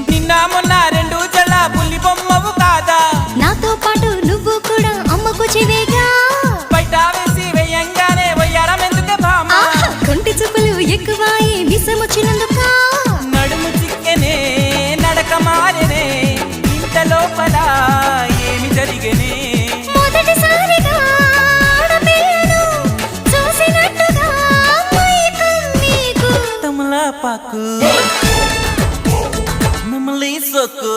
నిన్న మొన్న రెండు జడ పులి బొమ్మవు కాదా నాతో పాటు నువ్వు కూడా అమ్మకు చెవేగా బయట వేసి వెయ్యంగానే వయ్యారం ఎందుకే భామ కొంటి చూపులు ఎక్కువాయి విసమొచ్చినందుక నడుము చిక్కెనే నడక మారెనే ఇంత లోపల ఏమి జరిగనే మొదటిసారిగా ఆడపిల్లను చూసినట్టుగా మైకం నీకు తమలపాకు నమలి సొక్కు